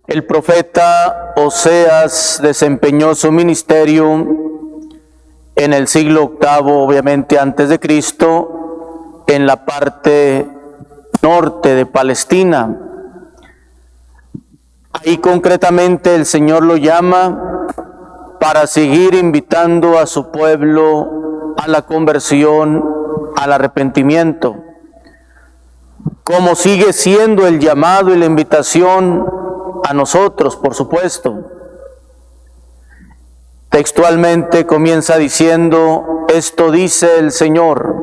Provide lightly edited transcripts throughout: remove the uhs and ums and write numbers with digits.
El profeta Oseas desempeñó su ministerio en el siglo VIII, obviamente antes de Cristo, en la parte norte de Palestina. Ahí concretamente el Señor lo llama para seguir invitando a su pueblo a la conversión, al arrepentimiento. Como sigue siendo el llamado y la invitación a nosotros, por supuesto. Textualmente comienza diciendo: esto dice el Señor.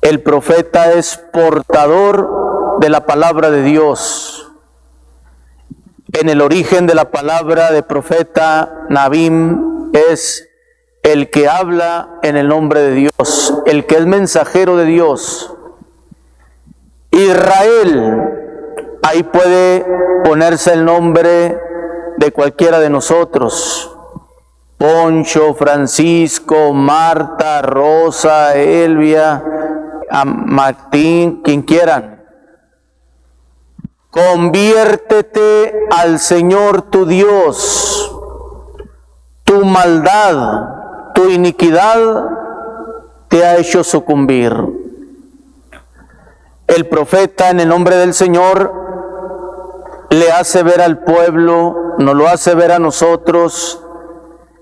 El profeta es portador de la palabra de Dios. En el origen de la palabra de profeta, Nabim es el que habla en el nombre de Dios, el que es mensajero de Dios. Israel, ahí puede ponerse el nombre de cualquiera de nosotros. Poncho, Francisco, Marta, Rosa, Elvia, Martín, quien quieran. Conviértete al Señor tu Dios. Tu maldad, tu iniquidad te ha hecho sucumbir. El profeta, en el nombre del Señor, le hace ver al pueblo, nos lo hace ver a nosotros,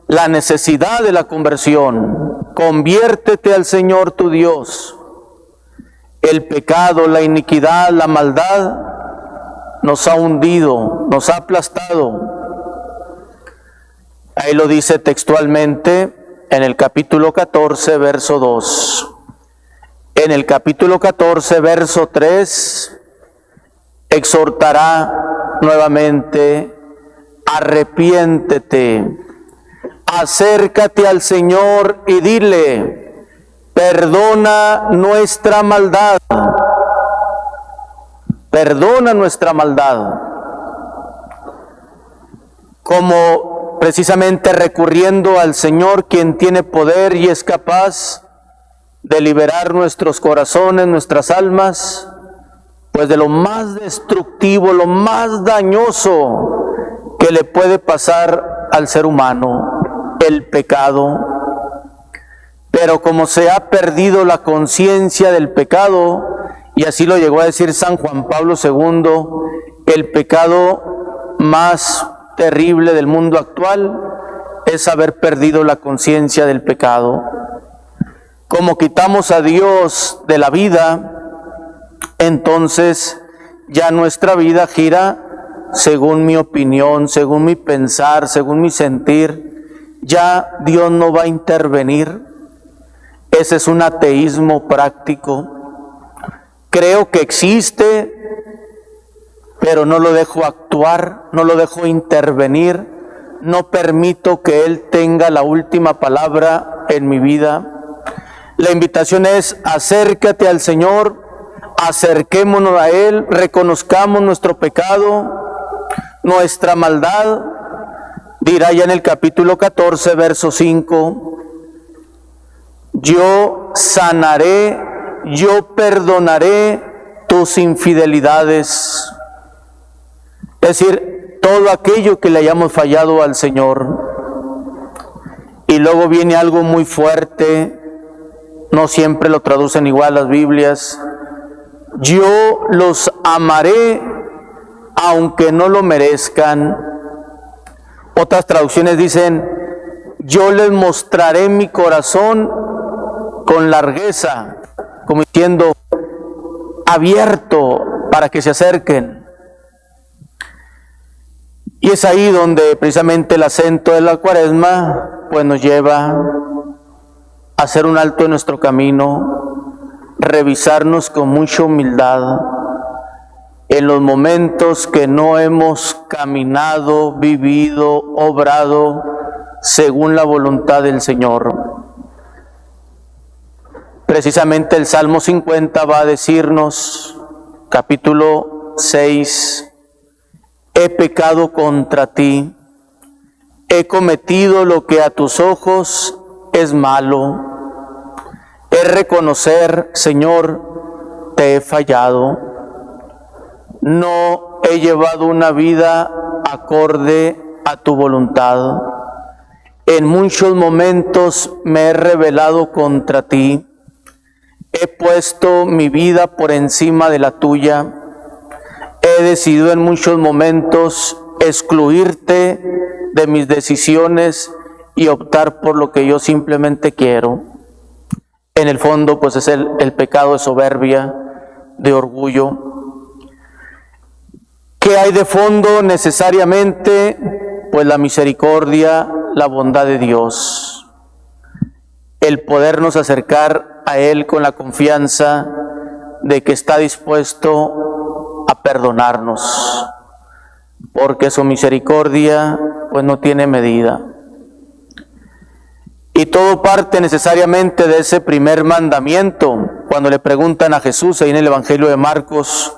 la necesidad de la conversión. Conviértete al Señor tu Dios. El pecado, la iniquidad, la maldad nos ha hundido, nos ha aplastado. Ahí lo dice textualmente en el capítulo 14, verso 2. En el capítulo 14, verso 3, exhortará nuevamente: arrepiéntete, acércate al Señor y dile: perdona nuestra maldad, perdona nuestra maldad. Como precisamente recurriendo al Señor, quien tiene poder y es capaz de liberar nuestros corazones, nuestras almas, pues de lo más destructivo, lo más dañoso que le puede pasar al ser humano, el pecado. Pero como se ha perdido la conciencia del pecado, y así lo llegó a decir San Juan Pablo II, el pecado más terrible del mundo actual es haber perdido la conciencia del pecado. Como quitamos a Dios de la vida, entonces ya nuestra vida gira según mi opinión, según mi pensar, según mi sentir. Ya Dios no va a intervenir. Ese es un ateísmo práctico. Creo que existe, pero no lo dejo actuar, no lo dejo intervenir, no permito que Él tenga la última palabra en mi vida. La invitación es: acércate al Señor, acerquémonos a Él, reconozcamos nuestro pecado, nuestra maldad. Dirá ya en el capítulo 14, verso 5, yo sanaré, yo perdonaré tus infidelidades. Es decir, todo aquello que le hayamos fallado al Señor. Y luego viene algo muy fuerte, no siempre lo traducen igual las Biblias: yo los amaré aunque no lo merezcan. Otras traducciones dicen: yo les mostraré mi corazón con largueza, como diciendo, abierto para que se acerquen. Y es ahí donde precisamente el acento de la Cuaresma pues nos lleva a hacer un alto en nuestro camino, revisarnos con mucha humildad en los momentos que no hemos caminado, vivido, obrado según la voluntad del Señor. Precisamente el Salmo 50 va a decirnos, capítulo 6, he pecado contra ti, he cometido lo que a tus ojos es malo. Es reconocer, Señor, te he fallado. No he llevado una vida acorde a tu voluntad. En muchos momentos me he rebelado contra ti. He puesto mi vida por encima de la tuya. He decidido en muchos momentos excluirte de mis decisiones y optar por lo que yo simplemente quiero. En el fondo, pues es el pecado de soberbia, de orgullo. ¿Qué hay de fondo necesariamente? Pues la misericordia, la bondad de Dios. El podernos acercar a Él con la confianza de que está dispuesto a perdonarnos, porque su misericordia pues no tiene medida. Y todo parte necesariamente de ese primer mandamiento. Cuando le preguntan a Jesús ahí en el Evangelio de Marcos,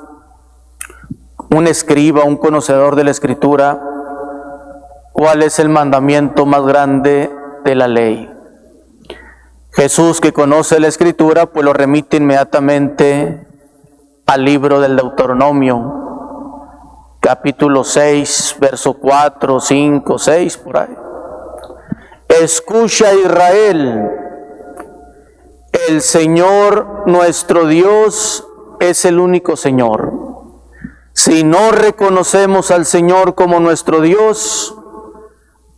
un escriba, un conocedor de la Escritura, ¿cuál es el mandamiento más grande de la ley? Jesús, que conoce la Escritura, pues lo remite inmediatamente al libro del Deuteronomio, capítulo 6, verso 4, 5, 6, por ahí. Escucha, Israel, el Señor nuestro Dios es el único Señor. Si no reconocemos al Señor como nuestro Dios,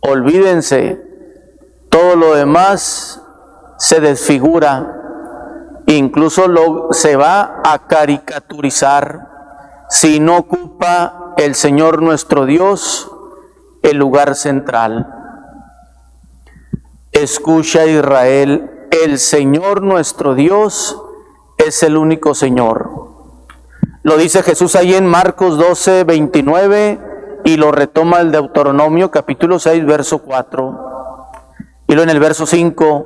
olvídense, todo lo demás se desfigura, incluso se va a caricaturizar si no ocupa el Señor nuestro Dios el lugar central. Escucha, Israel, el Señor nuestro Dios es el único Señor. Lo dice Jesús ahí en Marcos 12, 29 y lo retoma el Deuteronomio capítulo 6, verso 4. Y luego en el verso 5,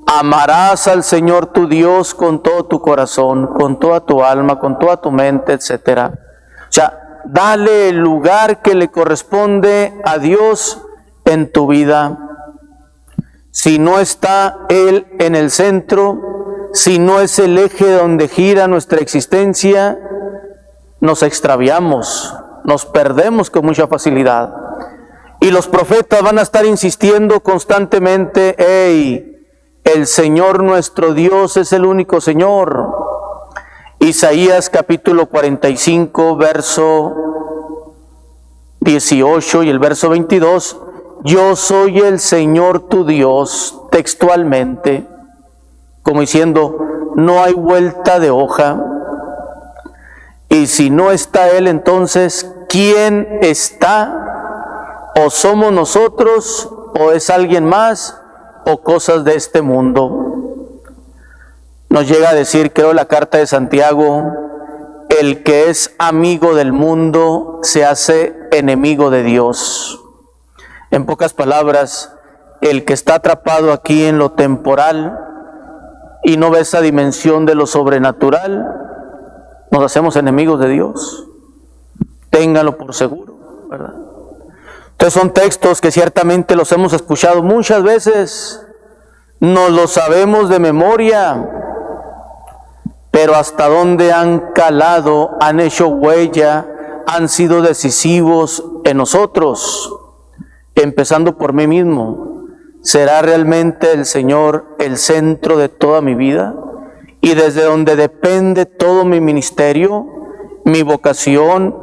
amarás al Señor tu Dios con todo tu corazón, con toda tu alma, con toda tu mente, etc. O sea, dale el lugar que le corresponde a Dios en tu vida. Si no está Él en el centro, si no es el eje donde gira nuestra existencia, nos extraviamos, nos perdemos con mucha facilidad. Y los profetas van a estar insistiendo constantemente, ¡hey! El Señor nuestro Dios es el único Señor. Isaías capítulo 45, verso 18 y el verso 22, yo soy el Señor tu Dios, textualmente, como diciendo, no hay vuelta de hoja. Y si no está Él, entonces, ¿quién está? ¿O somos nosotros, o es alguien más, o cosas de este mundo? Nos llega a decir, creo, la carta de Santiago, el que es amigo del mundo se hace enemigo de Dios. En pocas palabras, el que está atrapado aquí en lo temporal y no ve esa dimensión de lo sobrenatural, nos hacemos enemigos de Dios. Ténganlo por seguro, ¿verdad? Entonces son textos que ciertamente los hemos escuchado muchas veces, nos los sabemos de memoria, pero hasta dónde han calado, han hecho huella, han sido decisivos en nosotros, empezando por mí mismo. ¿Será realmente el Señor el centro de toda mi vida? Y desde donde depende todo mi ministerio, mi vocación,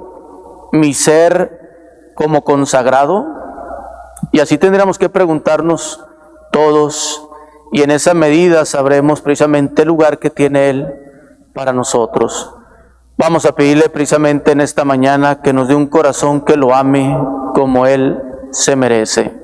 mi ser como consagrado. Y así tendríamos que preguntarnos todos, y en esa medida sabremos precisamente el lugar que tiene Él para nosotros. Vamos a pedirle precisamente en esta mañana que nos dé un corazón que lo ame como Él se merece.